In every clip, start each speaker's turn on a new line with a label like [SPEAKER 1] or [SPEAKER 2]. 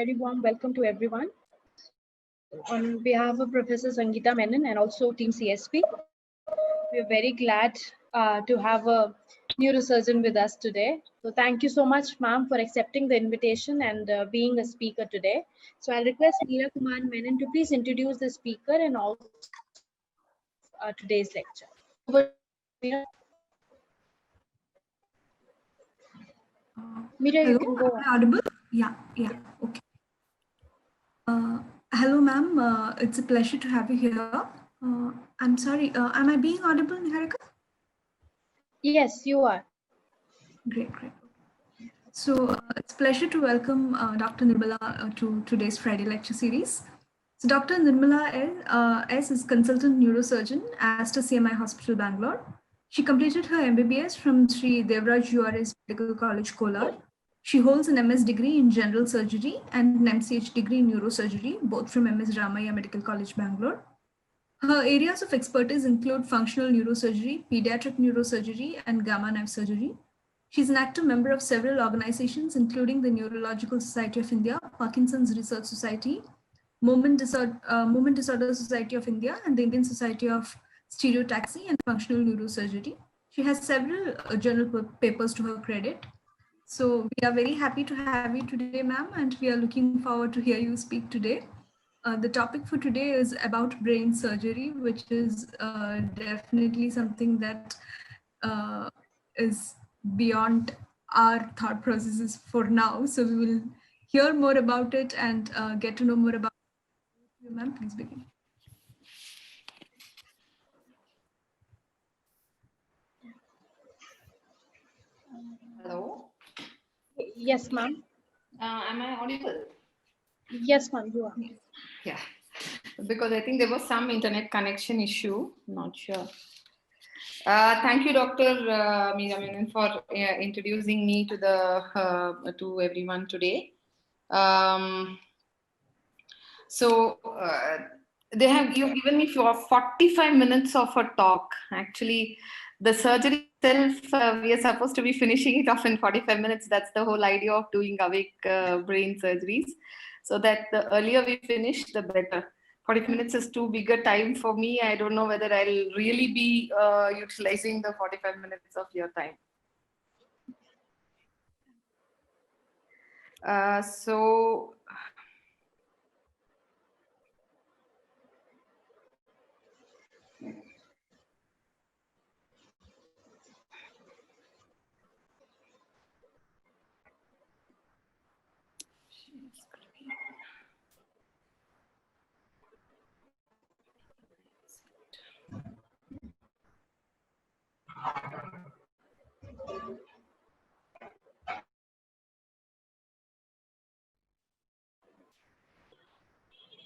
[SPEAKER 1] very warm welcome to everyone. On behalf of Professor Sangeeta Menon and also Team CSP, we are very glad to have a neurosurgeon with us today. So thank you so much, ma'am, for accepting the invitation and being a speaker today. So I'll request Neela Kumar Menon to please introduce the speaker and also today's lecture. Over to you, Meera,
[SPEAKER 2] Hello,
[SPEAKER 1] you can go on.
[SPEAKER 2] am I audible? Yeah, okay. Hello, ma'am. It's a pleasure to have you here. I'm sorry, am I being audible, Niharika?
[SPEAKER 1] Yes, you are.
[SPEAKER 2] Great. So it's a pleasure to welcome Dr. Nirmala to today's Friday lecture series. So Dr. Nirmala S is consultant neurosurgeon at Aster CMI Hospital, Bangalore. She completed her MBBS from Sri Devraj URS Medical College, Kolar. She holds an MS degree in general surgery and an MCH degree in neurosurgery, both from MS Ramaiah Medical College, Bangalore. Her areas of expertise include functional neurosurgery, pediatric neurosurgery, and gamma knife surgery. She's an active member of several organizations, including the Neurological Society of India, Parkinson's Research Society, Movement Disorder Society of India, and the Indian Society of Stereotaxy and Functional Neurosurgery. She has several journal papers to her credit. So we are very happy to have you today, ma'am, and we are looking forward to hear you speak today. The topic for today is about brain surgery, which is definitely something that is beyond our thought processes for now. So we will hear more about it and get to know more about you, ma'am. Please begin.
[SPEAKER 3] Hello.
[SPEAKER 1] Yes, ma'am.
[SPEAKER 3] Am I audible?
[SPEAKER 1] Yes, ma'am, you are.
[SPEAKER 3] Yeah, because I think there was some internet connection issue. Not sure. Thank you, Dr. Meera Menon, for introducing me to the to everyone today. You've given me 45 minutes of a talk. Actually, the surgery itself, we are supposed to be finishing it off in 45 minutes. That's the whole idea of doing awake brain surgeries. So that the earlier we finish, the better. 45 minutes is too big a time for me. I don't know whether I'll really be utilizing the 45 minutes of your time.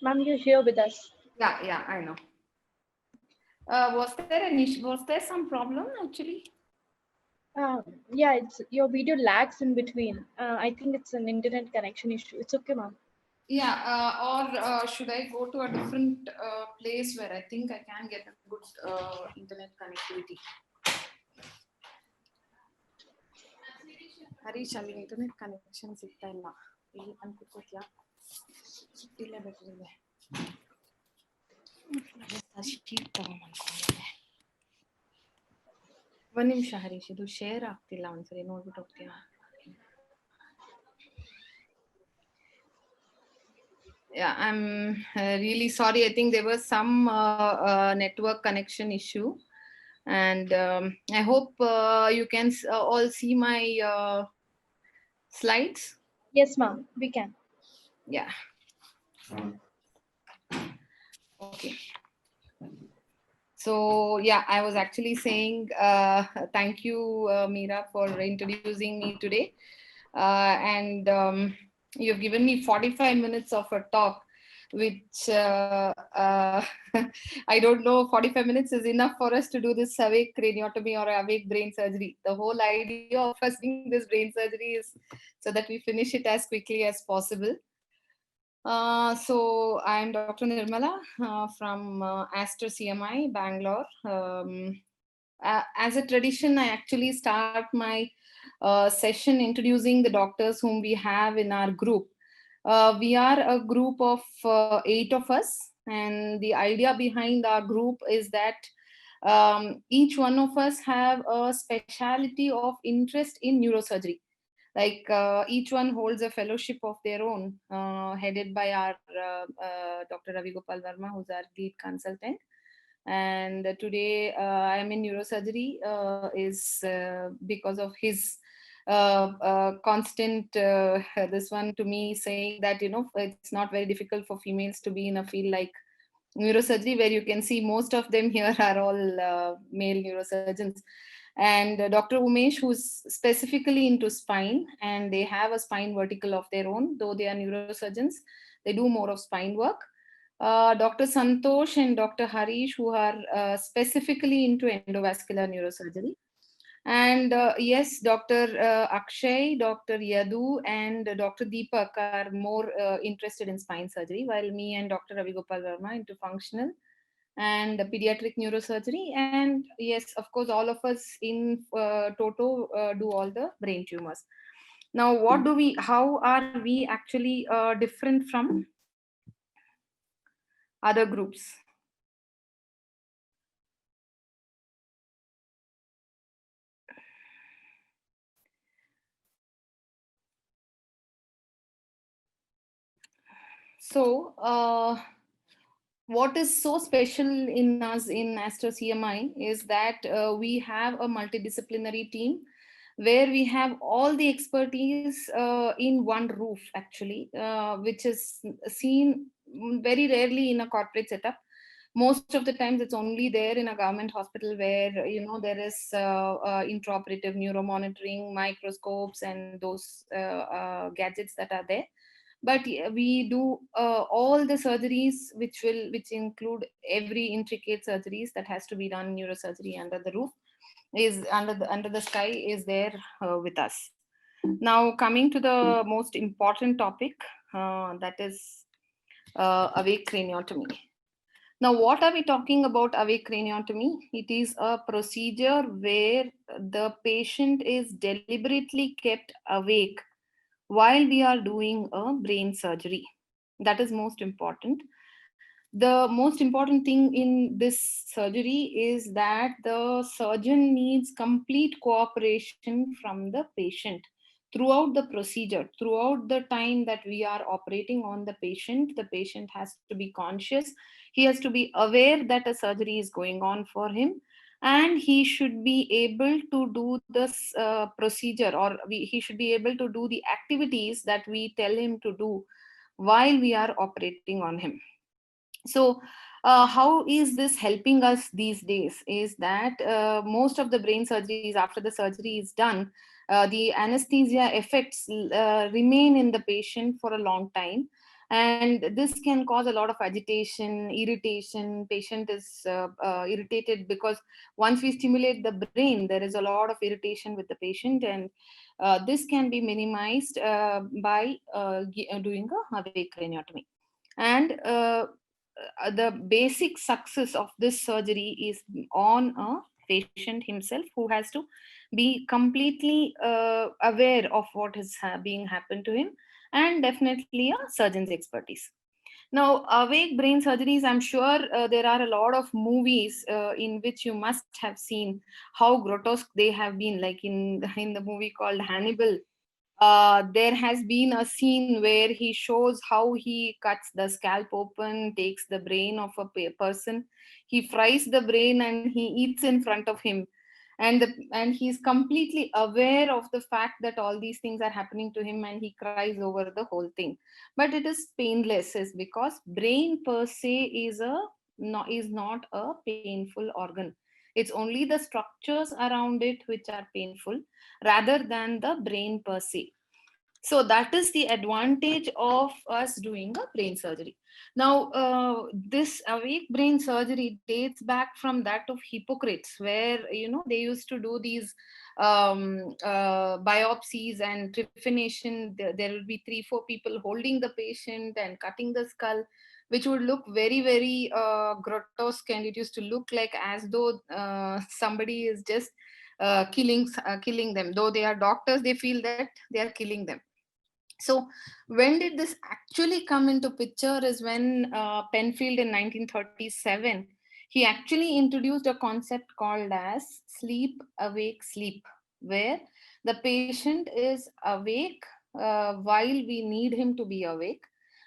[SPEAKER 1] Ma'am, you're here with us.
[SPEAKER 3] Yeah, I know. Was there some problem actually?
[SPEAKER 1] Yeah, it's your video lags in between. I think it's an internet connection issue. It's okay, ma'am.
[SPEAKER 3] Yeah, or should I go to a different place where I think I can get a good internet connectivity? Harish, ಅಲ್ಲಿ internet connection ಸಿಗ್ತಾ ಇಲ್ಲ. ಇಲ್ಲಿ ಅನ್ಕೋತ್ಯಾ? ಇಲ್ಲ ಬೇಕಿದೆ. ಒಂದು ನಿಮಿಷ ಹರೀಶ್, ಇದು share ಆಗ್ತಿಲ್ಲ, ಒಂದ್ಸರಿ ನೋಡ್ಬಿಟ್ಟು ಹೋಗ್ತೀಯಾ? Yeah, I'm really sorry. I think there was some network connection issue, and I hope you can all see my slides.
[SPEAKER 1] Yes, ma'am, we can.
[SPEAKER 3] Yeah. Okay. So yeah, I was actually saying thank you, Meera, for introducing me today, and you've given me 45 minutes of a talk, which I don't know, 45 minutes is enough for us to do this awake craniotomy or awake brain surgery. The whole idea of us doing this brain surgery is so that we finish it as quickly as possible. So I'm Dr. Nirmala from Aster CMI, Bangalore. As a tradition, I actually start my session introducing the doctors whom we have in our group. We are a group of 8 of us, and the idea behind our group is that each one of us have a specialty of interest in neurosurgery. Like each one holds a fellowship of their own, headed by our Dr. Ravi Gopal Verma, who's our lead consultant. And today I am in neurosurgery is because of his constant this one to me saying that, you know, it's not very difficult for females to be in a field like neurosurgery, where you can see most of them here are all male neurosurgeons. And Dr. Umesh, who's specifically into spine, and they have a spine vertical of their own, though they are neurosurgeons, they do more of spine work. Dr. Santosh and Dr. Harish, who are specifically into endovascular neurosurgery. And yes, Dr. Akshay, Dr. Yadu, and Dr. Deepak are more interested in spine surgery, while me and Dr. Ravi Gopal Verma into functional and pediatric neurosurgery. And yes, of course, all of us in toto do all the brain tumors. Now, how are we actually different from other groups? So, what is so special in us in Astro CMI is that we have a multidisciplinary team where we have all the expertise in one roof, actually, which is seen very rarely in a corporate setup. Most of the times it's only there in a government hospital where, you know, there is intraoperative neuromonitoring, microscopes, and those gadgets that are there. But we do all the surgeries which include every intricate surgeries that has to be done in neurosurgery under the roof, is under the sky, is there with us. Now, coming to the most important topic, that is awake craniotomy. Now, what are we talking about awake craniotomy? It is a procedure where the patient is deliberately kept awake while we are doing a brain surgery. That is most important. The most important thing in this surgery is that the surgeon needs complete cooperation from the patient throughout the procedure. Throughout the time that we are operating on the patient has to be conscious. He has to be aware that a surgery is going on for him, and he should be able to do this procedure, or he should be able to do the activities that we tell him to do while we are operating on him. So how is this helping us these days is that most of the brain surgeries, after the surgery is done, the anesthesia effects remain in the patient for a long time, and this can cause a lot of agitation, irritation. Patient is irritated because once we stimulate the brain, there is a lot of irritation with the patient, and this can be minimized by doing a awake craniotomy. And the basic success of this surgery is on a patient himself, who has to be completely aware of what is being happened to him, and definitely a surgeon's expertise. Now, awake brain surgeries, I'm sure there are a lot of movies in which you must have seen how grotesque they have been, like in the movie called Hannibal. There has been a scene where he shows how he cuts the scalp open, takes the brain of a person, he fries the brain, and he eats in front of him. And he's completely aware of the fact that all these things are happening to him, and he cries over the whole thing. But it is painless, is because brain per se is not a painful organ. It's only the structures around it which are painful, rather than the brain per se. So that is the advantage of us doing a brain surgery. Now, this awake brain surgery dates back from that of Hippocrates, where, you know, they used to do these biopsies and trephination. There will be 3-4 people holding the patient and cutting the skull, which would look very, very grotesque, and it used to look like as though somebody is just killing them. Though they are doctors, they feel that they are killing them. So when did this actually come into picture is when Penfield in 1937, he actually introduced a concept called as sleep, awake, sleep, where the patient is awake while we need him to be awake,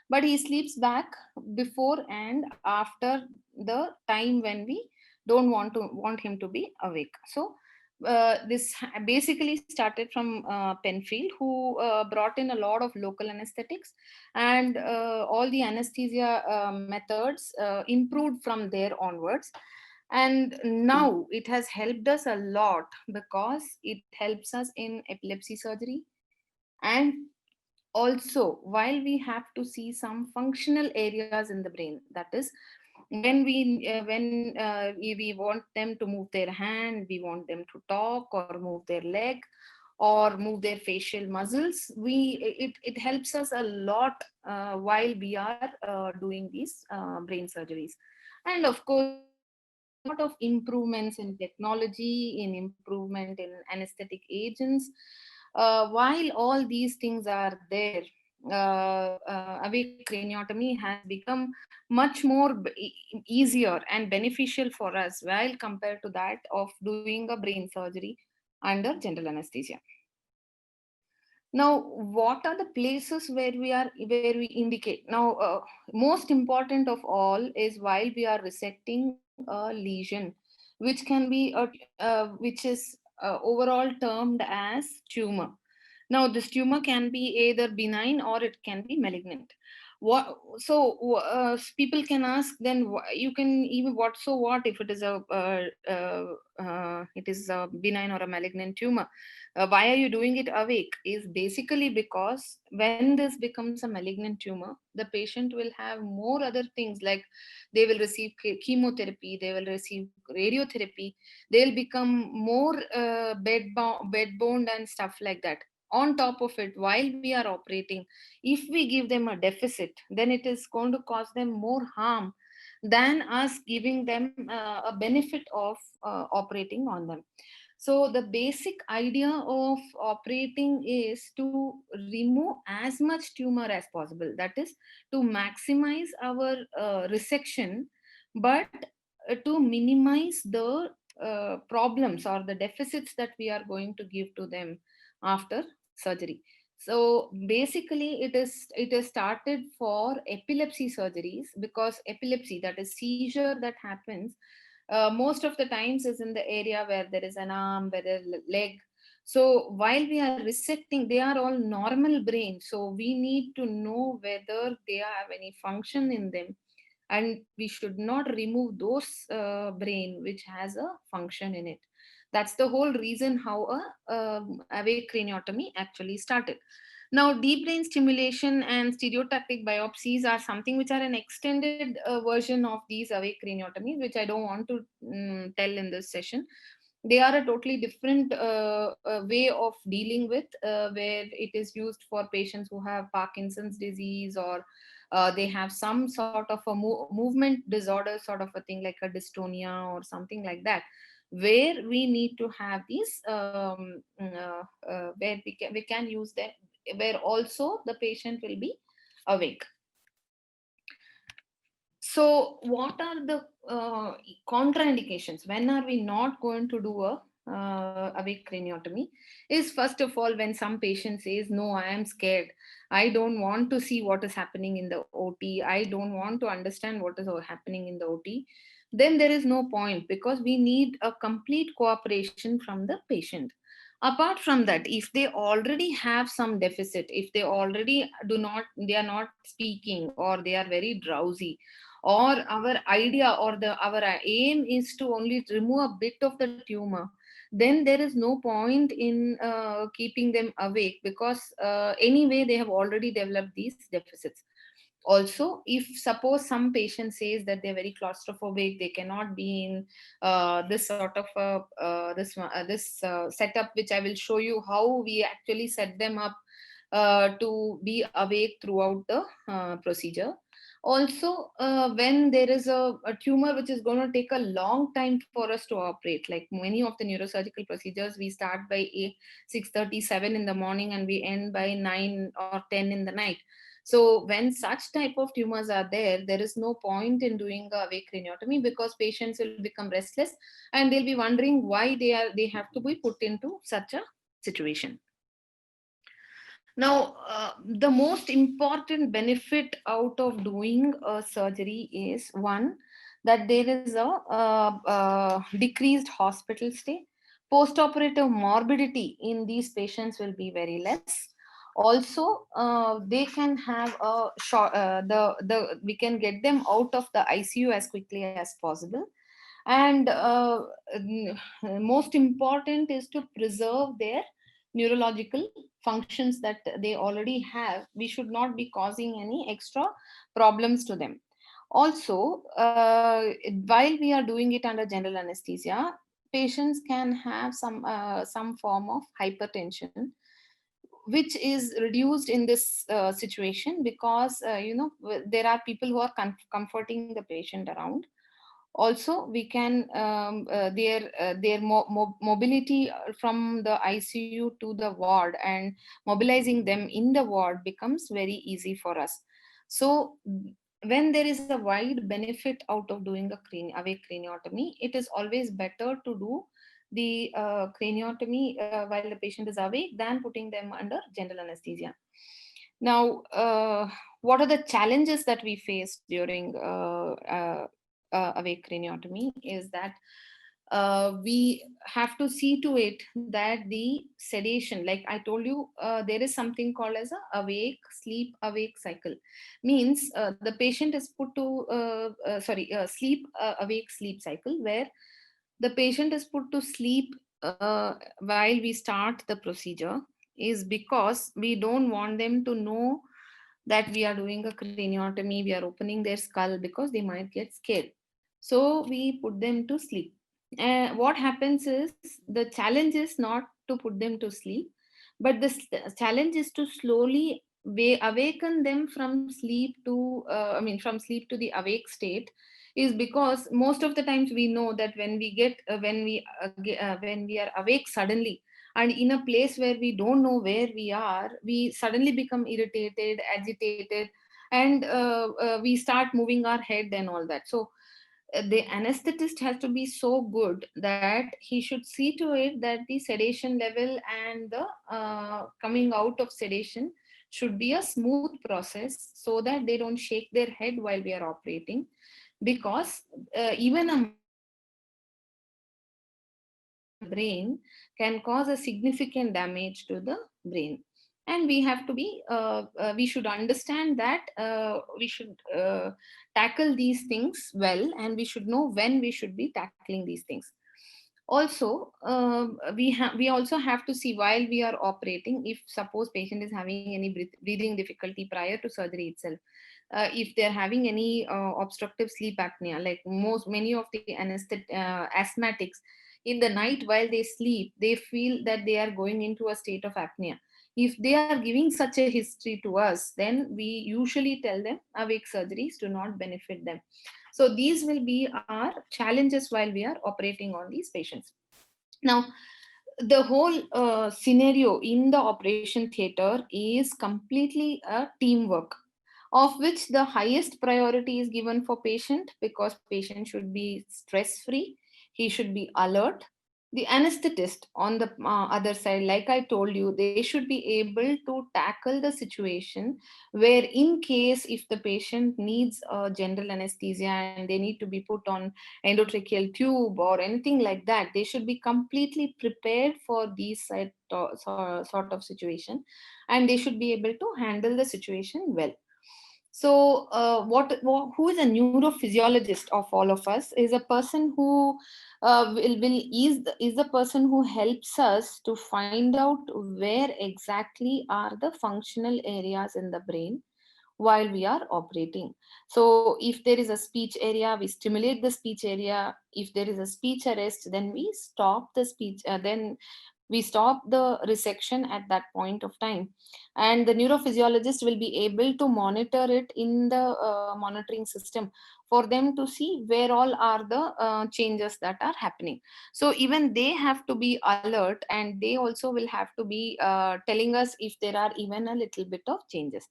[SPEAKER 3] but he sleeps back before and after the time when we don't want him to be awake. So this basically started from Penfield, who brought in a lot of local anesthetics, and all the anesthesia methods improved from there onwards. And now it has helped us a lot because it helps us in epilepsy surgery. And also, while we have to see some functional areas in the brain, that is, when we want them to move their hand, we want them to talk or move their leg or move their facial muscles, it helps us a lot while we are doing these brain surgeries. And of course, there are a lot of improvements in technology, in improvement in anesthetic agents. While all these things are there, awake craniotomy has become much more easier and beneficial for us while compared to that of doing a brain surgery under general anesthesia. Now, what are the places where we indicate? Now, most important of all is while we are resecting a lesion, which can be which is overall termed as tumor. Now, this tumor can be either benign or it can be malignant. People can ask, then you can even what if it is a benign or a malignant tumor? Why are you doing it awake? Is basically because when this becomes a malignant tumor, the patient will have more other things, like they will receive chemotherapy, they will receive radiotherapy, they'll become more bed bound and stuff like that. On top of it, while we are operating, if we give them a deficit, then it is going to cause them more harm than us giving them a benefit of operating on them. So the basic idea of operating is to remove as much tumor as possible. That is to maximize our resection, but to minimize the problems or the deficits that we are going to give to them after surgery. So basically, it is started for epilepsy surgeries, because epilepsy, that is seizure that happens, most of the times is in the area where there is an arm, where there is a leg. So while we are resecting, they are all normal brain. So we need to know whether they have any function in them, and we should not remove those brain which has a function in it. That's the whole reason how awake craniotomy actually started. Now, deep brain stimulation and stereotactic biopsies are something which are an extended version of these awake craniotomies, which I don't want to tell in this session. They are a totally different way of dealing with, where it is used for patients who have Parkinson's disease, or they have some sort of a movement disorder sort of a thing, like a dystonia or something like that, where we need to have these where we can use them, where also the patient will be awake. So what are the contraindications? When are we not going to do a awake craniotomy? Is first of all, when some patient says, no, I am scared, I don't want to see what is happening in the OT, I don't want to understand what is happening in the OT, then there is no point, because we need a complete cooperation from the patient. Apart from that, if they already have some deficit, if they already they are not speaking, or they are very drowsy, or our idea or our aim is to only remove a bit of the tumor, then there is no point in keeping them awake, because anyway they have already developed these deficits. Also, if suppose some patient says that they're very claustrophobic, they cannot be in this sort of this setup, which I will show you how we actually set them up to be awake throughout the procedure. Also, when there is a tumor which is going to take a long time for us to operate, like many of the neurosurgical procedures, we start by 6:37 in the morning and we end by 9 or 10 in the night. So when such type of tumors are there, there is no point in doing a awake craniotomy, because patients will become restless and they'll be wondering why they have to be put into such a situation. Now, the most important benefit out of doing a surgery is, one, that there is a decreased hospital stay. Post-operative morbidity in these patients will be very less. Also, they can have a short, we can get them out of the ICU as quickly as possible. And most important is to preserve their neurological functions that they already have. We should not be causing any extra problems to them. Also, while we are doing it under general anesthesia, patients can have some form of hypertension, which is reduced in this situation, because there are people who are comforting the patient around. Also, we can their mobility from the ICU to the ward and mobilizing them in the ward becomes very easy for us. So when there is a wide benefit out of doing a awake craniotomy, it is always better to do the craniotomy while the patient is awake than putting them under general anesthesia. Now, what are the challenges that we face during awake craniotomy is that we have to see to it that the sedation, like I told you, there is something called as a awake sleep awake cycle. Means the patient is put to sleep awake sleep cycle, where the patient is put to sleep while we start the procedure, is because we don't want them to know that we are doing a craniotomy, we are opening their skull, because they might get scared. So we put them to sleep. What happens is, the challenge is not to put them to sleep, but the challenge is to slowly awaken them from sleep to from sleep to the awake state, is because most of the times we know that when we get when we are awake suddenly and in a place where we don't know where we are, we suddenly become irritated, agitated, and we start moving our head and all that. So the anesthetist has to be so good that he should see to it that the sedation level and the coming out of sedation should be a smooth process, so that they don't shake their head while we are operating, because even a brain can cause a significant damage to the brain. And we have to be we should understand that we should tackle these things well, and we should know when we should be tackling these things. Also, we also have to see, while we are operating, if suppose patient is having any breathing difficulty prior to surgery itself, if they're having any obstructive sleep apnea, like many of the asthmatics, in the night while they sleep, they feel that they are going into a state of apnea. If they are giving such a history to us, then we usually tell them awake surgeries do not benefit them. So these will be our challenges while we are operating on these patients. Now, the whole scenario in the operation theater is completely a teamwork, of which the highest priority is given for patient, because patient should be stress free, he should be alert. The anesthetist on the other side, like I told you, they should be able to tackle the situation where, in case if the patient needs a general anesthesia and they need to be put on endotracheal tube or anything like that, they should be completely prepared for these sort of situation, and they should be able to handle the situation well. So who is a neurophysiologist of all of us is a person who is the person who helps us to find out where exactly are the functional areas in the brain while we are operating. So if there is a speech area, we stimulate the speech area. If there is a speech arrest, then we stop the speech, then We stop the resection at that point of time, and the neurophysiologist will be able to monitor it in the monitoring system for them to see where all are the changes that are happening. So even they have to be alert, and they also will have to be telling us if there are even a little bit of changes.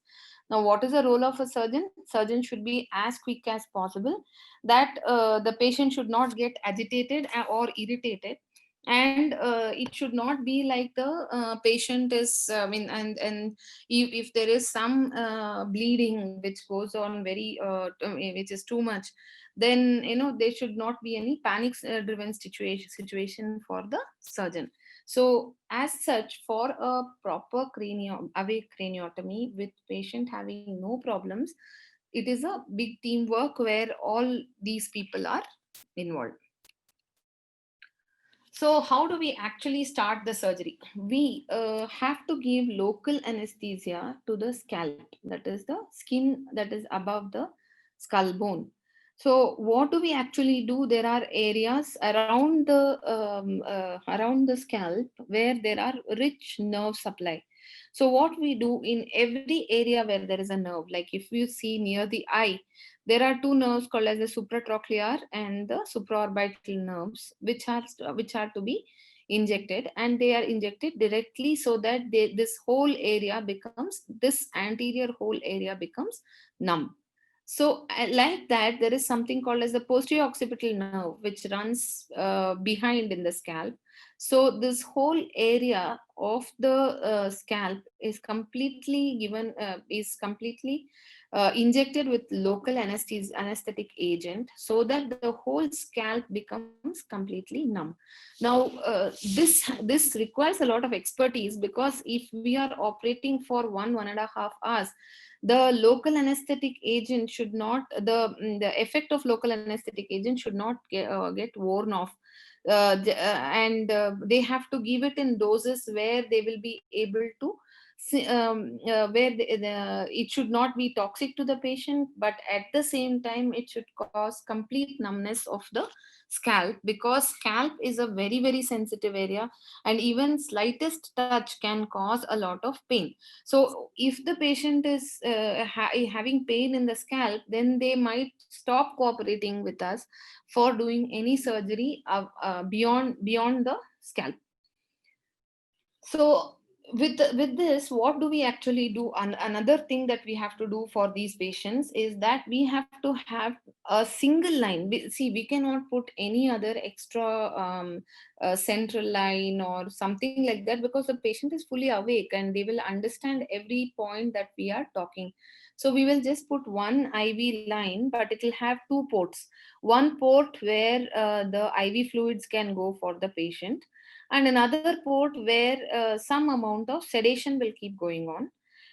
[SPEAKER 3] Now, what is the role of a surgeon? Surgeon should be as quick as possible, that the patient should not get agitated or irritated, and it should not be like the patient is and if there is some bleeding which goes on very which is too much, then there should not be any panic driven situation for the surgeon. So as such, for a proper awake craniotomy with patient having no problems, it is a big teamwork where all these people are involved. So how do we actually start the surgery? We have to give local anesthesia to the scalp, that is the skin that is above the skull bone. So what do we actually do? There are areas around the scalp where there are rich nerve supply. So what we do in every area where there is a nerve, like if you see near the eye, there are two nerves called as the supratrochlear and the supraorbital nerves, which are to be injected, and they are injected directly so that this anterior whole area becomes numb. So like that, there is something called as the posterior occipital nerve, which runs behind in the scalp. So this whole area of the scalp is completely injected with local anesthetic agent, so that the whole scalp becomes completely numb. Now this requires a lot of expertise, because if we are operating for 1.5 hours, the local anesthetic agent should not the effect of local anesthetic agent should not get worn off, and they have to give it in doses where they will be able to where it should not be toxic to the patient, but at the same time it should cause complete numbness of the scalp, because scalp is a very very sensitive area, and even slightest touch can cause a lot of pain. So if the patient is having pain in the scalp, then they might stop cooperating with us for doing any surgery beyond the scalp. So with this, what do we actually do? Another thing that we have to do for these patients is that we have to have a single line. We cannot put any other extra central line or something like that, because the patient is fully awake and they will understand every point that we are talking. So we will just put one IV line, but it will have two ports. One port where the IV fluids can go for the patient, and another port where some amount of sedation will keep going on.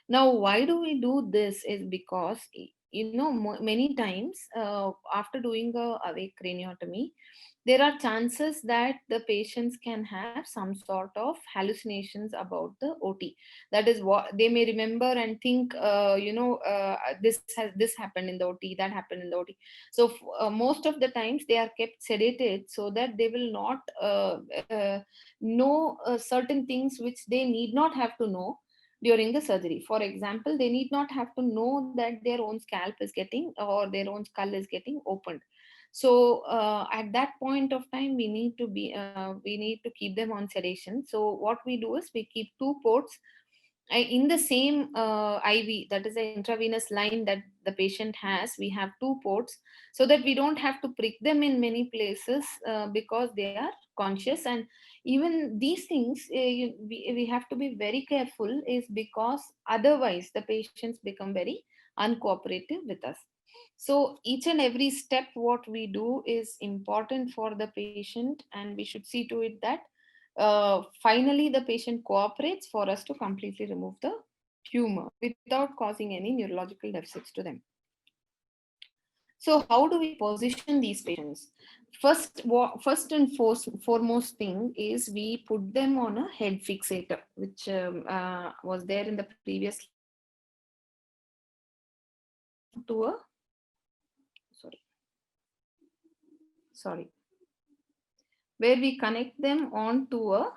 [SPEAKER 3] Now, why do we do this? Is because many times after doing a awake craniotomy, there are chances that the patients can have some sort of hallucinations about the OT. That is what they may remember and think, this happened in the OT, that happened in the OT. So most of the times they are kept sedated so that they will not know certain things which they need not have to know during the surgery. For example, they need not have to know that their own scalp is getting, or their own skull is getting opened. So at that point of time, we need to keep them on sedation. So what we do is we keep two ports in the same IV, that is the intravenous line that the patient has. We have two ports, so that we don't have to prick them in many places, because they are conscious. And even these things, we have to be very careful, is because otherwise the patients become very uncooperative with us. So each and every step what we do is important for the patient, and we should see to it that finally the patient cooperates for us to completely remove the tumor without causing any neurological deficits to them. So how do we position these patients? First and foremost thing is we put them on a head fixator, which was there in the previous to a sorry where we connect them on to a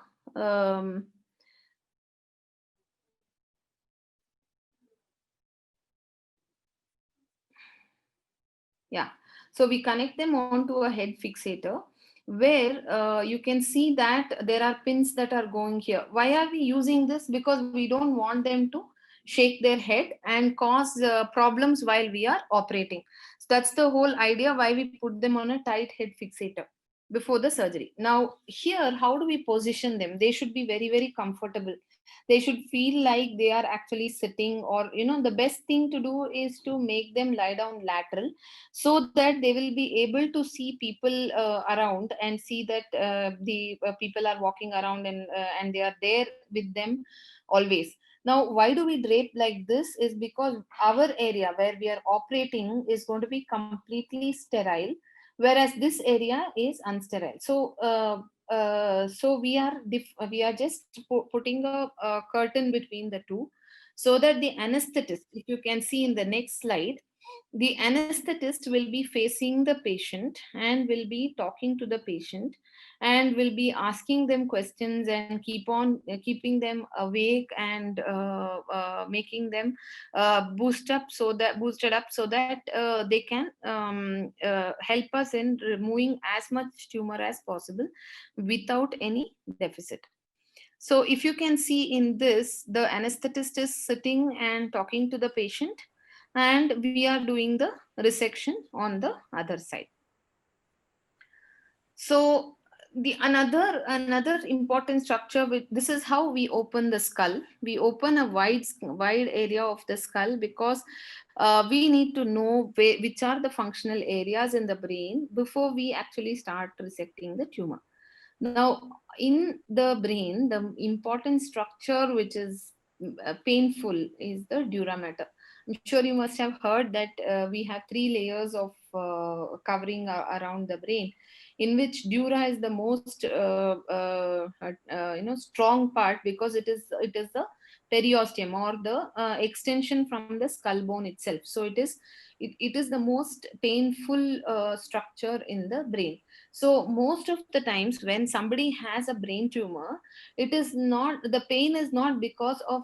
[SPEAKER 3] Yeah, so we connect them onto a head fixator where you can see that there are pins that are going here. Why are we using this? Because we don't want them to shake their head and cause problems while we are operating. So that's the whole idea why we put them on a tight head fixator before the surgery. Now here, how do we position them? They should be very, very comfortable. They should feel like they are actually sitting, or the best thing to do is to make them lie down lateral so that they will be able to see people around and see that the people are walking around, and they are there with them always. Now why do we drape like this is because our area where we are operating is going to be completely sterile, whereas this area is unsterile. So we are just putting a curtain between the two, so that the anesthetist, if you can see in the next slide, the anesthetist will be facing the patient and will be talking to the patient and will be asking them questions and keeping them awake and making them boosted up so that they can help us in removing as much tumor as possible without any deficit. So if you can see in this, the anesthetist is sitting and talking to the patient, and we are doing the resection on the other side. So the another important structure with this is how we open the skull. We open a wide area of the skull because we need to know which are the functional areas in the brain before we actually start resecting the tumor. Now, in the brain, the important structure which is painful is the dura mater. I'm sure you must have heard that we have 3 layers of covering around the brain, in which dura is the most strong part, because it is the periosteum, or the extension from the skull bone itself. So it is the most painful structure in the brain. So most of the times when somebody has a brain tumor, it is not, the pain is not because of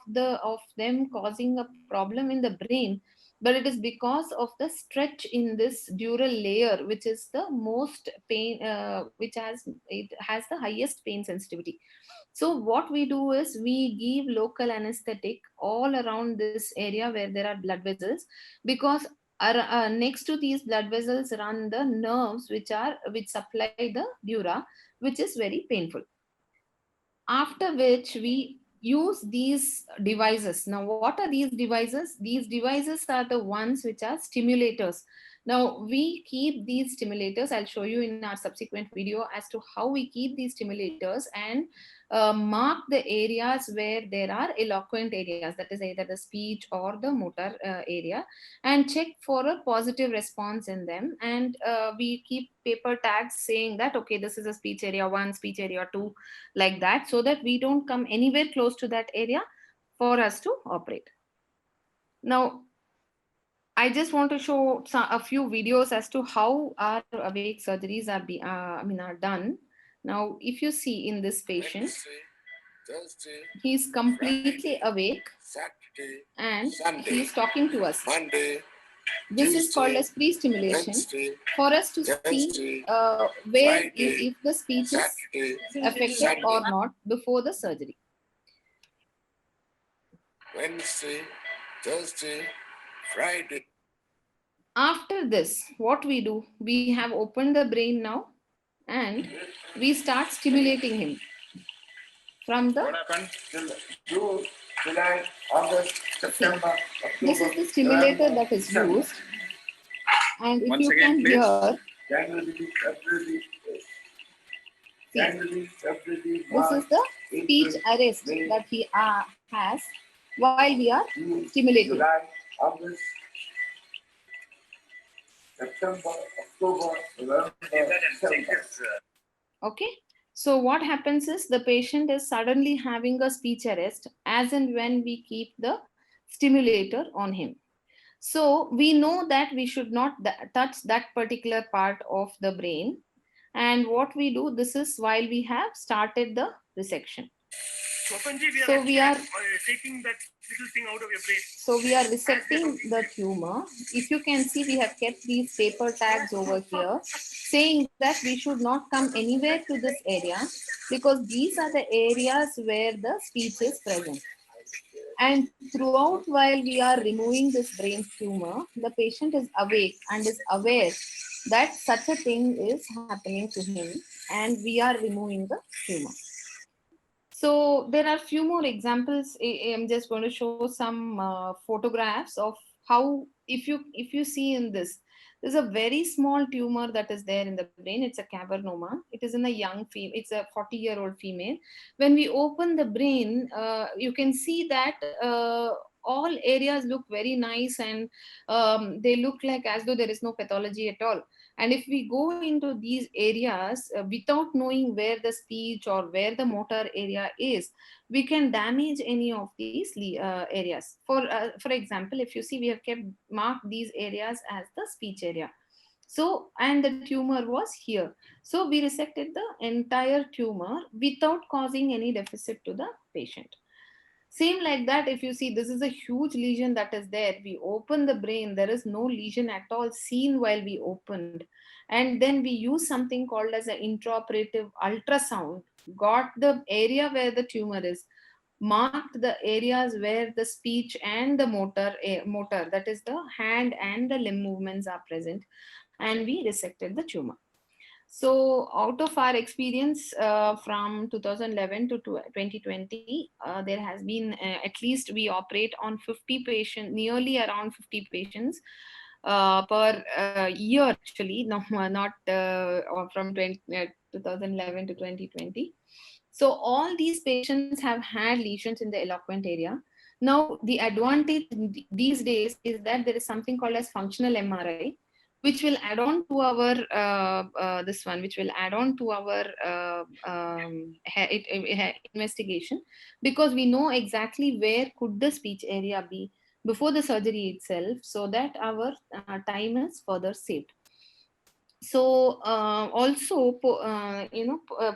[SPEAKER 3] them causing a problem in the brain, but it is because of the stretch in this dural layer, which is the most pain, it has the highest pain sensitivity. So what we do is we give local anesthetic all around this area where there are blood vessels, because next to these blood vessels run the nerves which supply the dura, which is very painful. After which we use these devices. Now what are these devices? These devices are the ones which are stimulators. Now we keep these stimulators, I'll show you in our subsequent video as to how we keep these stimulators, and mark the areas where there are eloquent areas, that is either the speech or the motor area, and check for a positive response in them. And we keep paper tags saying that, okay, this is a speech area 1, speech area 2, like that, so that we don't come anywhere close to that area for us to operate. Now, I just want to show a few videos as to how our awake surgeries are done. Now, if you see in this patient, he's completely awake and he's talking to us. This is called as pre-stimulation, for us to see where if the speech is affected or not before the surgery.
[SPEAKER 4] Wednesday, Thursday, Friday.
[SPEAKER 3] After this, what we do, we have opened the brain now, and we start stimulating him from the.
[SPEAKER 4] What happened? June, July, August, September.
[SPEAKER 3] This is the stimulator that is used, and if
[SPEAKER 4] Once
[SPEAKER 3] you
[SPEAKER 4] again,
[SPEAKER 3] can
[SPEAKER 4] please.
[SPEAKER 3] hear,
[SPEAKER 4] January, February, January, February,
[SPEAKER 3] this
[SPEAKER 4] March,
[SPEAKER 3] is the speech
[SPEAKER 4] April,
[SPEAKER 3] arrest
[SPEAKER 4] May,
[SPEAKER 3] that he has while we are
[SPEAKER 4] June,
[SPEAKER 3] stimulating.
[SPEAKER 4] July, August, September, October, November, December.
[SPEAKER 3] Okay. So what happens is the patient is suddenly having a speech arrest as and when we keep the stimulator on him. So we know that we should not touch that particular part of the brain, And what we do, this is while we have started the resection. So we are taking that little thing out of your brain. So we are resecting the tumor. If you can see, we have kept these paper tags over here saying that we should not come anywhere to this area because these are the areas where the speech is present. And throughout while we are removing this brain tumor, the patient is awake and is aware that such a thing is happening to him and we are removing the tumor. So there are few more examples. I'm just going to show some photographs of how, if you see in this, there's a very small tumor that is there in the brain. It's a cavernoma. It is in a young female. It's a 40-year-old female. When we open the brain, you can see that all areas look very nice and they look like as though there is no pathology at all. And if we go into these areas without knowing where the speech or where the motor area is, we can damage any of these areas. For example, if you see, we have kept marked these areas as the speech area. So, and the tumor was here. So we resected the entire tumor without causing any deficit to the patient. Same like that, if you see, this is a huge lesion that is there. We open the brain, there is no lesion at all seen while we opened. And then we use something called as an intraoperative ultrasound, got the area where the tumor is, marked the areas where the speech and the motor, that is the hand and the limb movements are present, and we resected the tumor. So out of our experience from 2011 to 2020, there has been at least we operate on 50 patients, nearly around 50 patients per year actually, no, not from 2011 to 2020. So all these patients have had lesions in the eloquent area. Now the advantage these days is that there is something called as functional MRI, which will add on to our this one, which will add on to our investigation, because we know exactly where could the speech area be before the surgery itself, so that our time is further saved. So also,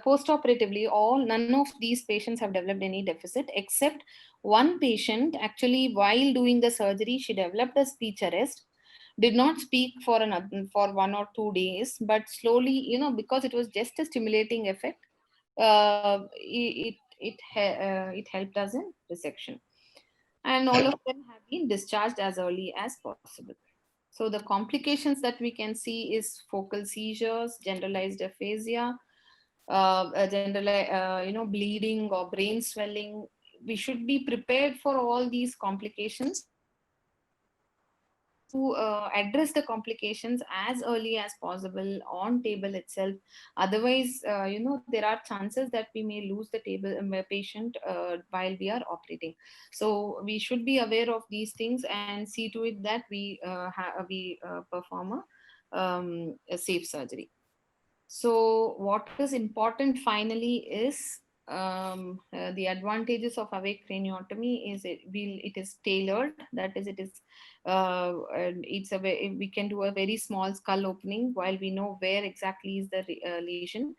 [SPEAKER 3] post-operatively, none of these patients have developed any deficit, except one patient. Actually, while doing the surgery, she developed a speech arrest, did not speak for 1 or 2 days, but slowly, because it was just a stimulating effect, it helped us in resection. And all of them have been discharged as early as possible. So the complications that we can see is focal seizures, generalized aphasia, bleeding or brain swelling. We should be prepared for all these complications to address the complications as early as possible on table itself. Otherwise, there are chances that we may lose the patient while we are operating. So we should be aware of these things and see to it that we perform a safe surgery. So what is important finally is the advantages of awake craniotomy is it is tailored. That is, we can do a very small skull opening while we know where exactly is the lesion.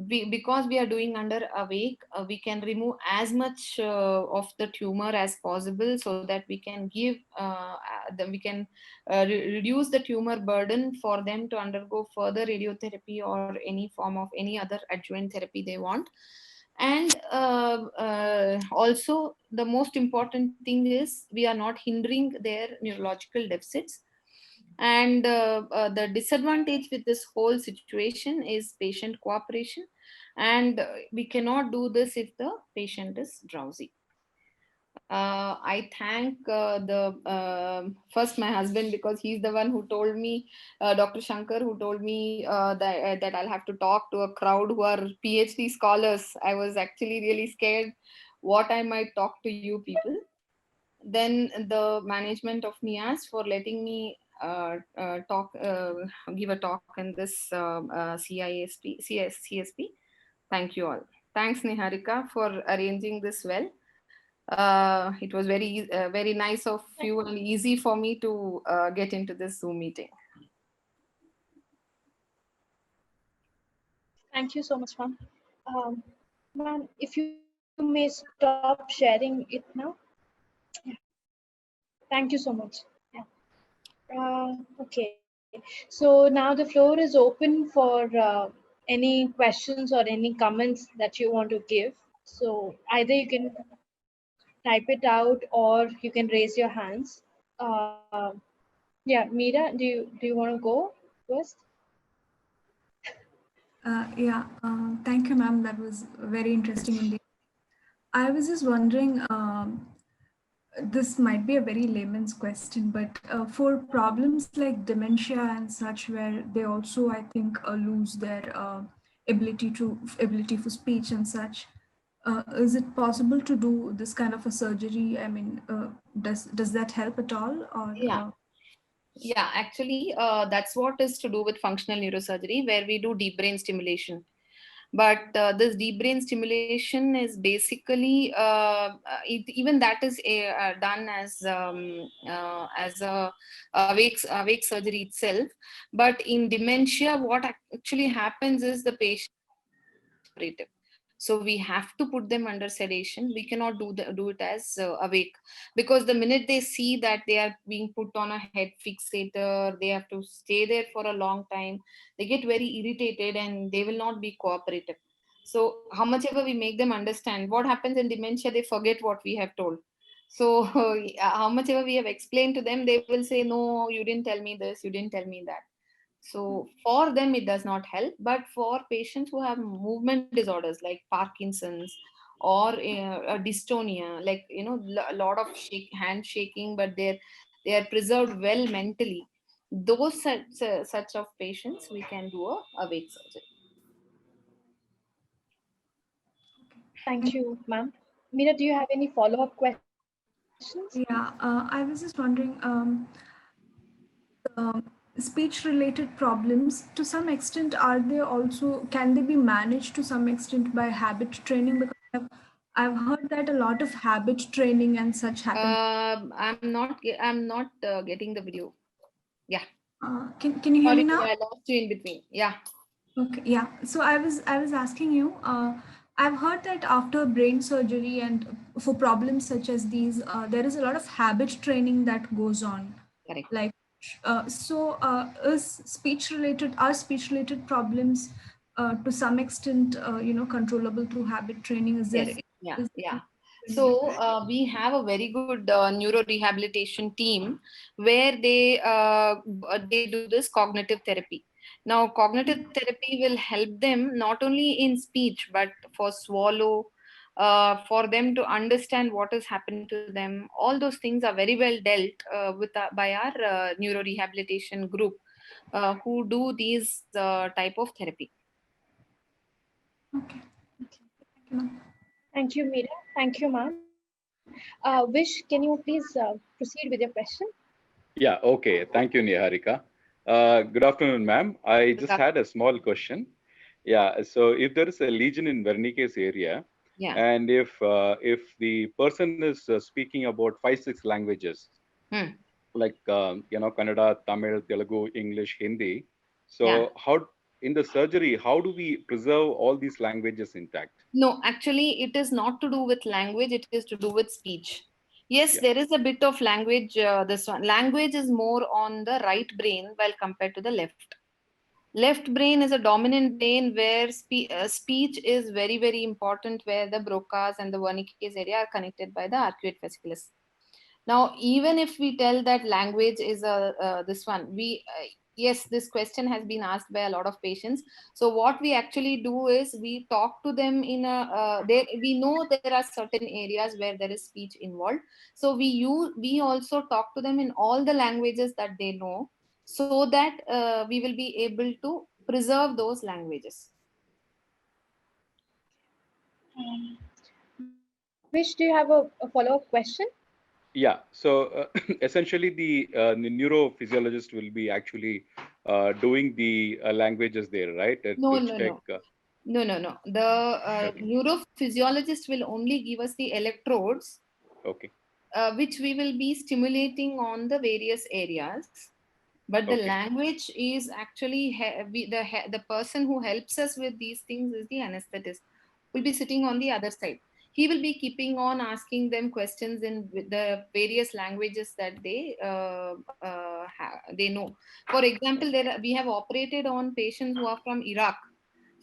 [SPEAKER 3] Because we are doing under awake, we can remove as much of the tumor as possible, so that we can reduce the tumor burden for them to undergo further radiotherapy or any form of any other adjuvant therapy they want. And also the most important thing is we are not hindering their neurological deficits. And the disadvantage with this whole situation is patient cooperation, and we cannot do this if the patient is drowsy. I thank first my husband, because he's the one who told me, Dr. Shankar, who told me that I'll have to talk to a crowd who are PhD scholars. I was actually really scared what I might talk to you people. Then the management of NIAS for letting me give a talk in this CSP. Thank you all. Thanks, Niharika, for arranging this well. It was very nice of you and easy for me to get into this Zoom meeting.
[SPEAKER 1] Thank you so much, ma'am. Ma'am, if you may stop sharing it now. Yeah. Thank you so much. Yeah. Okay. So now the floor is open for any questions or any comments that you want to give. So either you can type it out or you can raise your hands. Yeah, Meera, do you want to go first?
[SPEAKER 2] Thank you, ma'am. That was very interesting indeed. I was just wondering, this might be a very layman's question, but for problems like dementia and such, where they also, I think, lose their ability for speech and such, is it possible to do this kind of a surgery? I mean, does that help at all, or?
[SPEAKER 3] Yeah. Yeah, actually, that's what is to do with functional neurosurgery, where we do deep brain stimulation. But this deep brain stimulation is basically even that is done as a awake surgery itself. But in dementia, what actually happens is the patient operative. So we have to put them under sedation. We cannot do it as awake, because the minute they see that they are being put on a head fixator, they have to stay there for a long time. They get very irritated and they will not be cooperative. So how much ever we make them understand what happens in dementia, they forget what we have told. So how much ever we have explained to them, they will say, no, you didn't tell me this, you didn't tell me that. So for them, it does not help. But for patients who have movement disorders like Parkinson's or a dystonia, like, a lot of hand shaking, but they are preserved well mentally. Those such of patients, we can do a awake surgery.
[SPEAKER 1] Thank you, ma'am. Meera, do you have any follow-up questions?
[SPEAKER 2] I was just wondering, speech related problems to some extent, are they also, can they be managed to some extent by habit training? Because I've heard that a lot of habit training and such happen.
[SPEAKER 3] I'm not getting the video. Yeah.
[SPEAKER 2] Can you hear me
[SPEAKER 3] Sorry,
[SPEAKER 2] now?
[SPEAKER 3] I lost you in between. Yeah.
[SPEAKER 2] Okay, yeah. So I was asking you, I've heard that after brain surgery and for problems such as these, there is a lot of habit training that goes on.
[SPEAKER 3] Correct.
[SPEAKER 2] Like, are speech related problems to some extent, controllable through habit training?
[SPEAKER 3] Yes. Yeah.
[SPEAKER 2] Is
[SPEAKER 3] Yeah.
[SPEAKER 2] there
[SPEAKER 3] So we have a very good neuro rehabilitation team where they do this cognitive therapy. Now, cognitive therapy will help them not only in speech but for swallow, for them to understand what is happening to them. All those things are very well dealt by our neuro rehabilitation group who do these type of therapy.
[SPEAKER 2] Okay. Thank you, ma'am.
[SPEAKER 1] Thank you, Meera. Thank you, ma'am. Vish, can you please proceed with your question?
[SPEAKER 5] Yeah, okay. Thank you, Niharika. Good afternoon, ma'am. I just had a small question. Yeah, so if there is a lesion in Wernicke's area,
[SPEAKER 3] Yeah.
[SPEAKER 5] and if the person is speaking about 5-6 languages, like Kannada, Tamil, Telugu, English, Hindi, so how in the surgery, how do we preserve all these languages intact?
[SPEAKER 3] No, actually, it is not to do with language, it is to do with speech. Yes, there is a bit of language. This one. Language is more on the right brain while compared to the left. Left brain is a dominant brain where speech is very, very important, where the Broca's and the Wernicke's area are connected by the arcuate fasciculus. Now, even if we tell that language is this one, yes, this question has been asked by a lot of patients. So what we actually do is we talk to them in we know there are certain areas where there is speech involved. So we also talk to them in all the languages that they know, so that we will be able to preserve those languages.
[SPEAKER 1] Vish, do you have a follow-up question?
[SPEAKER 5] Yeah, so essentially the neurophysiologist will be actually doing the languages there, right?
[SPEAKER 3] No,
[SPEAKER 5] To
[SPEAKER 3] no,
[SPEAKER 5] check.
[SPEAKER 3] no. No. The
[SPEAKER 5] Okay.
[SPEAKER 3] neurophysiologist will only give us the
[SPEAKER 5] Okay.
[SPEAKER 3] which we will be stimulating on the various areas. But the
[SPEAKER 5] Okay.
[SPEAKER 3] language is actually the person who helps us with these things is the anesthetist. Will be sitting on the other side. He will be keeping on asking them questions in the various languages that they know. For example, we have operated on patients who are from Iraq.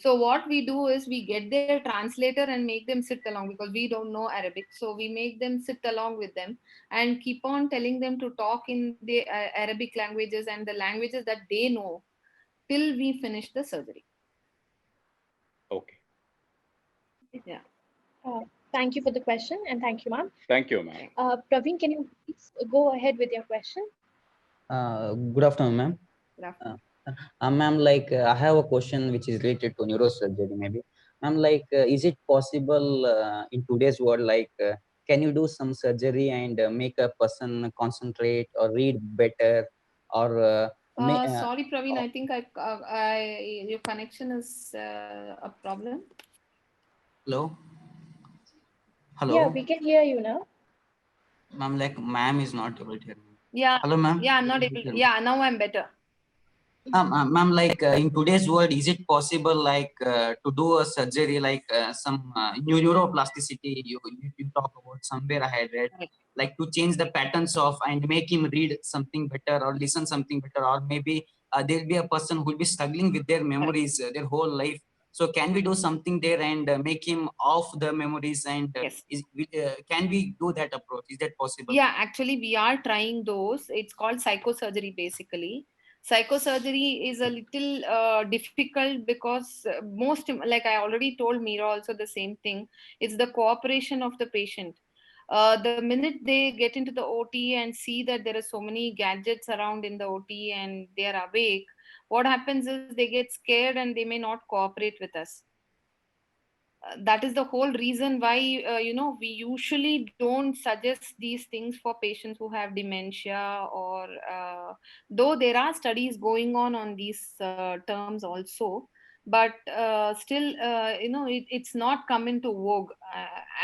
[SPEAKER 3] So what we do is we get their translator and make them sit along, because we don't know Arabic. So we make them sit along with them and keep on telling them to talk in the Arabic languages and the languages that they know till we finish the surgery.
[SPEAKER 5] Okay.
[SPEAKER 3] Yeah.
[SPEAKER 1] Thank you for the question, and thank you, ma'am.
[SPEAKER 5] Thank you, ma'am.
[SPEAKER 1] Praveen, can you please go ahead with your question?
[SPEAKER 6] Good afternoon, ma'am.
[SPEAKER 3] Good afternoon.
[SPEAKER 6] Ma'am, I have a question which is related to neurosurgery, maybe. Ma'am, is it possible in today's world, can you do some surgery and make a person concentrate or read better, or
[SPEAKER 3] Sorry, Praveen. I think your connection is a problem.
[SPEAKER 6] hello?
[SPEAKER 1] Yeah,
[SPEAKER 6] Hello?
[SPEAKER 1] we can hear you now.
[SPEAKER 6] Ma'am, ma'am is not able to hear me.
[SPEAKER 3] Yeah.
[SPEAKER 6] Hello, ma'am?
[SPEAKER 3] Yeah, I'm not able. Yeah, now I'm better.
[SPEAKER 6] Ma'am, in today's world, is it possible to do a surgery some neuroplasticity? You talk about somewhere I had read, like to change the patterns of and make him read something better or listen something better, or maybe there'll be a person who will be struggling with their memories their whole life. So can we do something there and make him off the memories, and
[SPEAKER 3] Yes.
[SPEAKER 6] can we do that approach? Is that possible?
[SPEAKER 3] Yeah, actually, we are trying those. It's called psychosurgery, basically. Psychosurgery is a little difficult because like I already told Meera also the same thing. It's the cooperation of the patient. The minute they get into the OT and see that there are so many gadgets around in the OT and they are awake, what happens is they get scared and they may not cooperate with us. That is the whole reason why we usually don't suggest these things for patients who have dementia, or though there are studies going on these terms also, but still it's not come into vogue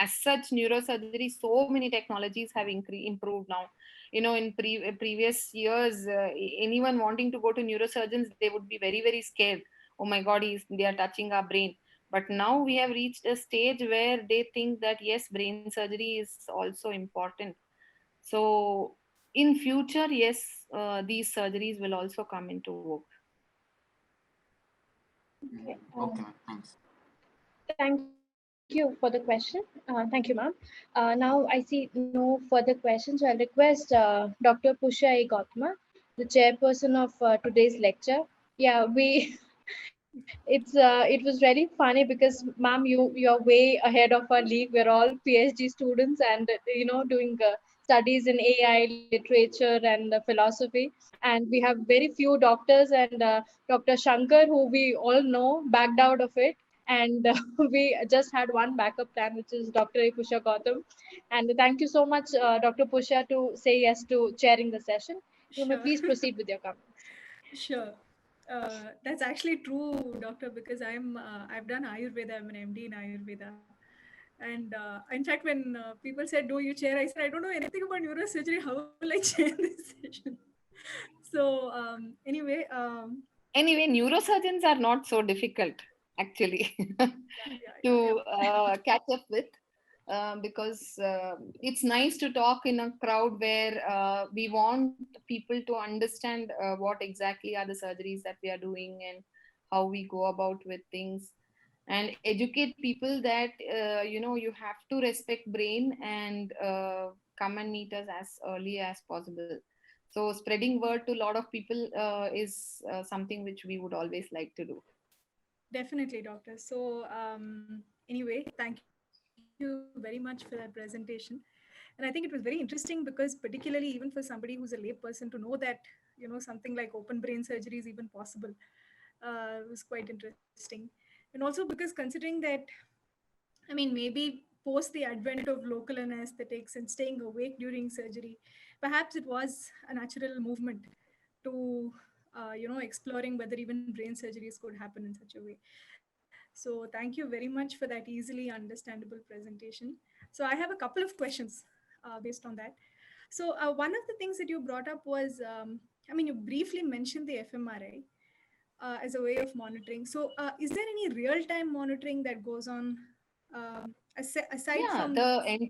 [SPEAKER 3] as such. Neurosurgery, so many technologies have improved now. In previous years, anyone wanting to go to neurosurgeons, they would be very, very scared. Oh my god, they are touching our brain. But now we have reached a stage where they think that yes, brain surgery is also important. So in future, yes, these surgeries will also come into vogue.
[SPEAKER 6] Okay, thanks.
[SPEAKER 1] Thank you for the question. Thank you, ma'am. Now I see no further questions. So I'll request Dr. Pusha A. Gautama, the chairperson of today's lecture. Yeah, it was very funny because, ma'am, you're way ahead of our league. We're all PhD students and doing studies in AI, literature, and philosophy. And we have very few doctors, and Dr. Shankar, who we all know, backed out of it. And we just had one backup plan, which is Dr. A. Pusha Gautam. And thank you so much, Dr. Pusha, to say yes to chairing the session. You may please proceed with your comments.
[SPEAKER 2] Sure. That's actually true, doctor, because I've done Ayurveda. I'm an MD in Ayurveda. And in fact, when people said, "Do you chair?" I said, "I don't know anything about neurosurgery. How will I chair this session?" So
[SPEAKER 3] anyway, neurosurgeons are not so difficult, actually, to catch up with. Because it's nice to talk in a crowd where we want people to understand what exactly are the surgeries that we are doing and how we go about with things, and educate people that you have to respect brain and come and meet us as early as possible. So spreading word to a lot of people is something which we would always like to do.
[SPEAKER 2] Definitely, doctor. So anyway, thank you very much for that presentation. And I think it was very interesting because particularly even for somebody who's a layperson to know that, something like open brain surgery is even possible was quite interesting. And also because considering that, I mean, maybe post the advent of local anesthetics and staying awake during surgery, perhaps it was a natural movement to, exploring whether even brain surgeries could happen in such a way. So thank you very much for that easily understandable presentation. So I have a couple of questions based on that. So one of the things that you brought up was I mean, you briefly mentioned the fMRI as a way of monitoring. So is there any real-time monitoring that goes on aside
[SPEAKER 3] Yeah,
[SPEAKER 2] from
[SPEAKER 3] the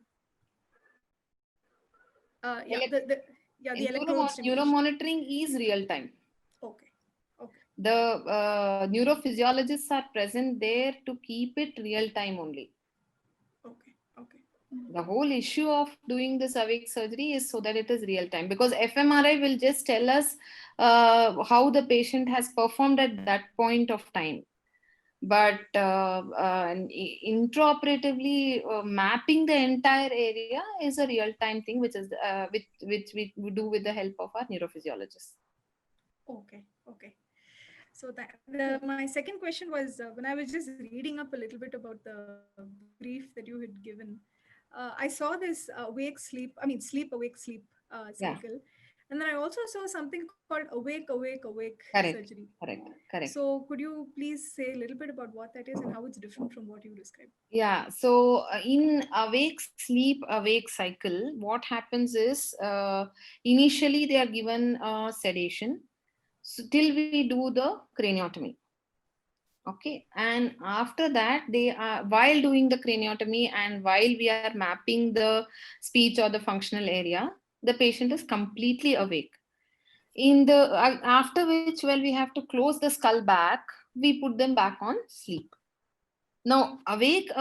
[SPEAKER 2] the electrode stimulation?
[SPEAKER 3] neuromonitoring is real time.
[SPEAKER 2] Okay. Okay.
[SPEAKER 3] The neurophysiologists are present there to keep it real time only.
[SPEAKER 2] Okay. Okay.
[SPEAKER 3] The whole issue of doing this awake surgery is so that it is real time, because fMRI will just tell us how the patient has performed at that point of time. But intraoperatively mapping the entire area is a real time thing, which is which we do with the help of our neurophysiologists.
[SPEAKER 2] Okay. Okay. So my second question was when I was just reading up a little bit about the brief that you had given, I saw this sleep awake sleep
[SPEAKER 3] Yeah.
[SPEAKER 2] cycle, and then I also saw something called awake
[SPEAKER 3] Correct.
[SPEAKER 2] surgery.
[SPEAKER 3] Correct.
[SPEAKER 2] So could you please say a little bit about what that is and how it's different from what you described?
[SPEAKER 3] Yeah. So in awake sleep awake cycle, what happens is initially they are given sedation, so till we do the craniotomy. Okay, and after that, they are, while doing the craniotomy and while we are mapping the speech or the functional area, the patient is completely awake. In the after which, well, we have to close the skull back. We put them back on sleep. Now, awake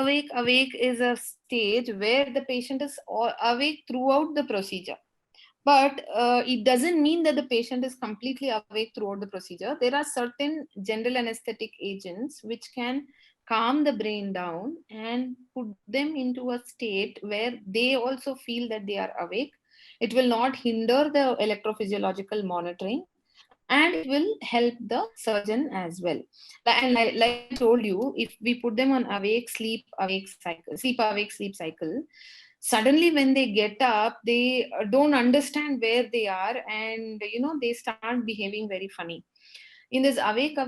[SPEAKER 3] is a stage where the patient is awake throughout the procedure. But it doesn't mean that the patient is completely awake throughout the procedure. There are certain general anesthetic agents which can calm the brain down and put them into a state where they also feel that they are awake. It will not hinder the electrophysiological monitoring, and it will help the surgeon as well. And like I told you, if we put them on awake sleep awake cycle, sleep awake sleep cycle, suddenly when they get up, they don't understand where they are, and they start behaving very funny. In this awake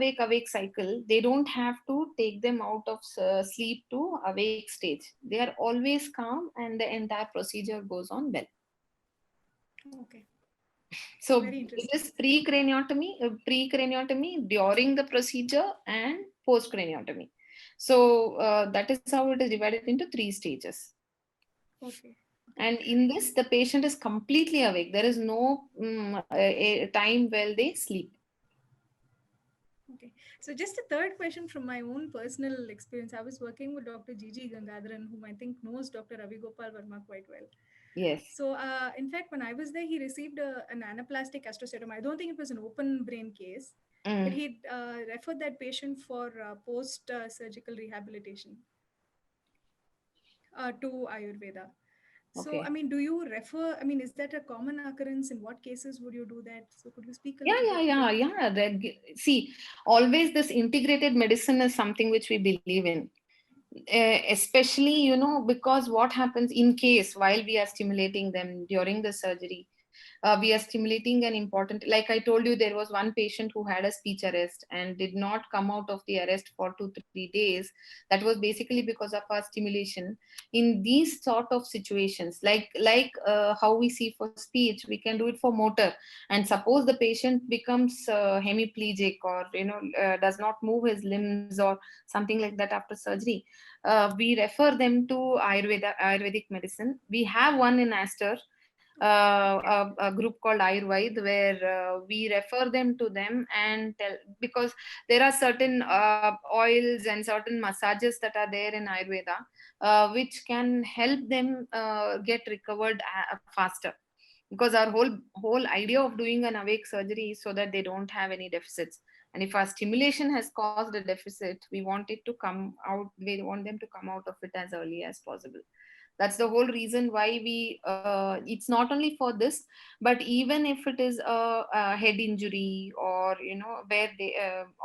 [SPEAKER 3] cycle, they don't have to take them out of sleep to awake stage. They are always calm, and the entire procedure goes on well.
[SPEAKER 2] Okay.
[SPEAKER 3] So
[SPEAKER 2] Very
[SPEAKER 3] it
[SPEAKER 2] interesting.
[SPEAKER 3] is pre-craniotomy, during the procedure, and post-craniotomy. So that is how it is divided into 3 stages.
[SPEAKER 2] Okay.
[SPEAKER 3] And in this, the patient is completely awake. There is no a time where they sleep.
[SPEAKER 2] Okay. So just a third question from my own personal experience. I was working with Dr. G.G. Gangadharan, whom I think knows Dr. Ravi Gopal Verma quite well.
[SPEAKER 3] Yes.
[SPEAKER 2] So in fact, when I was there, he received an anaplastic astrocytoma. I don't think it was an open brain case, but he referred that patient for post-surgical rehabilitation to Ayurveda. So,
[SPEAKER 3] Okay.
[SPEAKER 2] I mean, do you refer, I mean, is that a common occurrence? In what cases would you do that? So could you speak a little bit?
[SPEAKER 3] See, always this integrated medicine is something which we believe in. Especially, because what happens in case while we are stimulating them during the surgery, we are stimulating an important, like I told you, there was one patient who had a speech arrest and did not come out of the arrest for 2-3 days. That was basically because of our stimulation. In these sort of situations, like how we see for speech, we can do it for motor. And suppose the patient becomes hemiplegic, or does not move his limbs or something like that after surgery, we refer them to Ayurvedic medicine. We have one in Aster, a group called Ayurved, where we refer them to them and tell, because there are certain oils and certain massages that are there in Ayurveda, which can help them get recovered faster. Because our whole idea of doing an awake surgery is so that they don't have any deficits. And if our stimulation has caused a deficit, we want it to come out. We want them to come out of it as early as possible. That's the whole reason why we it's not only for this, but even if it is a head injury, or where they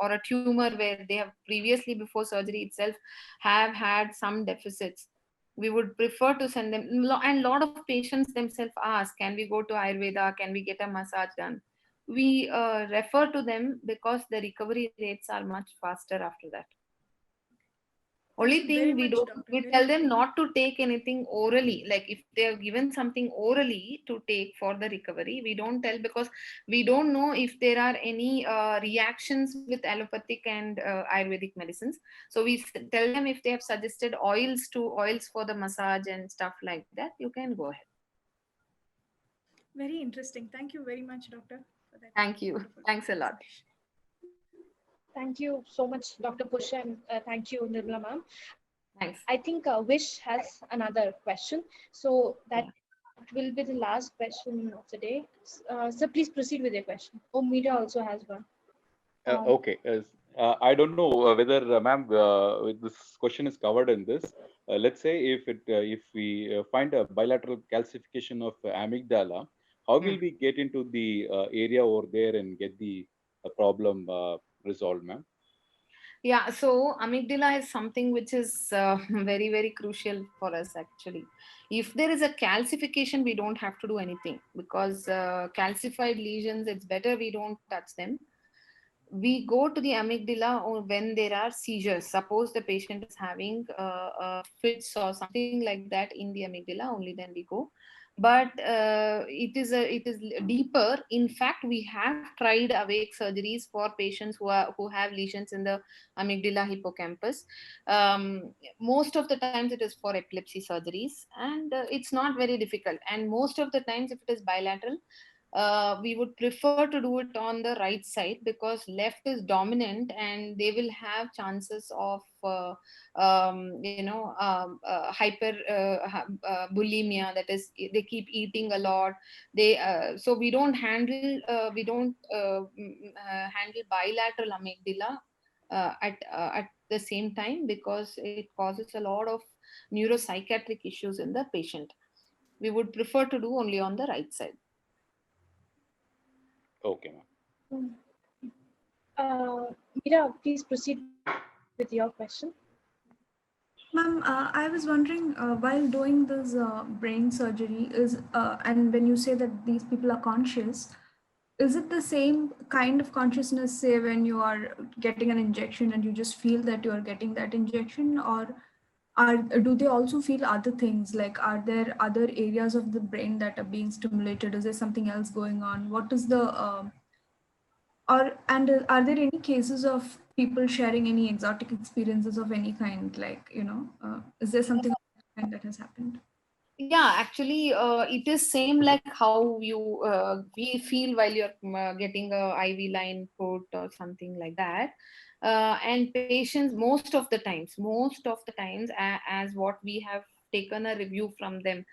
[SPEAKER 3] or a tumor where they have previously before surgery itself have had some deficits, we would prefer to send them. And a lot of patients themselves ask, can we go to Ayurveda, can we get a massage done? We refer to them because the recovery rates are much faster after that. Only thing we don't,
[SPEAKER 2] Doctor.
[SPEAKER 3] we tell them not to take anything orally. Like if they have given something orally to take for the recovery, we don't tell, because we don't know if there are any reactions with allopathic and Ayurvedic medicines. So we tell them if they have suggested oils for the massage and stuff like that, you can go ahead.
[SPEAKER 2] Very interesting. Thank you very much, Doctor, for that.
[SPEAKER 3] Thank you. Thanks a lot.
[SPEAKER 1] Thank you so much, Dr. Push, and thank you, Nirmala ma'am.
[SPEAKER 3] Thanks.
[SPEAKER 1] I think Wish has another question. So that will be the last question of the day. So please proceed with your question. Oh, Meera also has one.
[SPEAKER 5] Okay. I don't know whether, ma'am, this question is covered in this. Let's say if we find a bilateral calcification of amygdala, how will we get into the area over there and get the problem resolved, ma'am?
[SPEAKER 3] Yeah, so amygdala is something which is very, very crucial for us actually. If there is a calcification, we don't have to do anything, because calcified lesions, it's better we don't touch them. We go to the amygdala when there are seizures. Suppose the patient is having fits or something like that in the amygdala, only then we go. But it is deeper. In fact, we have tried awake surgeries for patients who have lesions in the amygdala hippocampus. Most of the times it is for epilepsy surgeries, and it's not very difficult. And most of the times, if it is bilateral, we would prefer to do it on the right side, because left is dominant and they will have chances of hyper bulimia, that is they keep eating a lot. They so we don't handle handle bilateral amygdala at the same time, because it causes a lot of neuropsychiatric issues in the patient. We would prefer to do only on the right side.
[SPEAKER 5] Okay, ma'am.
[SPEAKER 1] Meera, please proceed with your question.
[SPEAKER 2] Ma'am, I was wondering, while doing this brain surgery, and when you say that these people are conscious, is it the same kind of consciousness, say, when you are getting an injection and you just feel that you are getting that injection, or do they also feel other things? Like, are there other areas of the brain that are being stimulated? Is there something else going on? What is the are there any cases of people sharing any exotic experiences of any kind? Like, is there something that has happened?
[SPEAKER 3] Yeah, actually, it is same like how you we feel while you're getting a IV line put or something like that. And patients, most of the times, as what we have taken a review from them,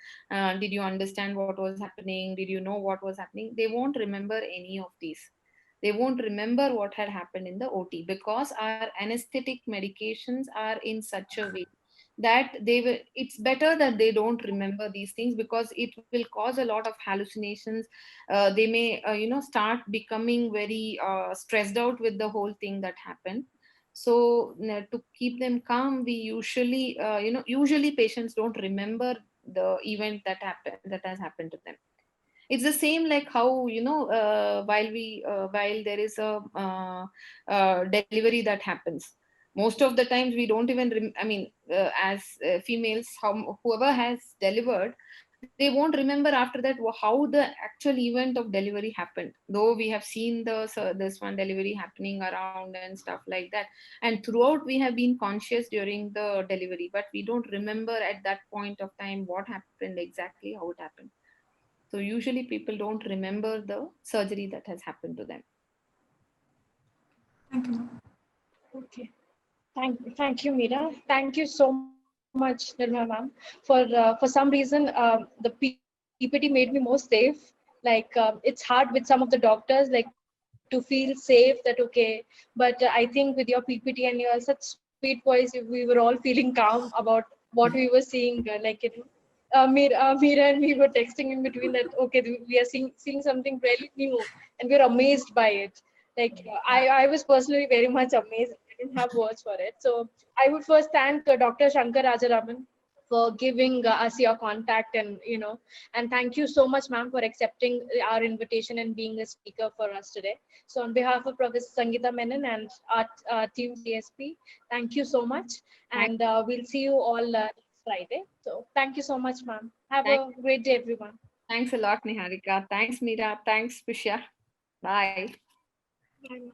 [SPEAKER 3] did you understand what was happening? Did you know what was happening? They won't remember any of these. They won't remember what had happened in the OT, because our anesthetic medications are in such a way that it's better that they don't remember these things, because it will cause a lot of hallucinations. They may start becoming very stressed out with the whole thing that happened. So to keep them calm, we usually patients don't remember the event that has happened to them. It's the same like how while there is a delivery that happens. Most of the times we don't even as females, whoever has delivered, they won't remember after that how the actual event of delivery happened, though we have seen this one delivery happening around and stuff like that, and throughout we have been conscious during the delivery, but we don't remember at that point of time what happened exactly, how it happened. So usually people don't remember the surgery that has happened to them.
[SPEAKER 2] Thank you.
[SPEAKER 1] Okay. Thank you, Meera. Thank you so much, Nirmala ma'am. For some reason, the PPT made me more safe. Like it's hard with some of the doctors, like to feel safe that okay. But I think with your PPT and your such sweet voice, we were all feeling calm about what we were seeing. Meera and me were texting in between that okay, we are seeing something really new, and we're amazed by it. Like I was personally very much amazed. I don't have words for it. So I would first thank Dr. Shankar Rajaraman for giving us your contact, and and thank you so much, ma'am, for accepting our invitation and being a speaker for us today. So on behalf of Professor Sangeeta Menon and our team CSP, thank you so much, and we'll see you all next Friday. So thank you so much, ma'am. Have a great day, everyone.
[SPEAKER 3] Thanks a lot, Niharika. Thanks, Meera. Thanks, Pusha. Bye.
[SPEAKER 1] Bye.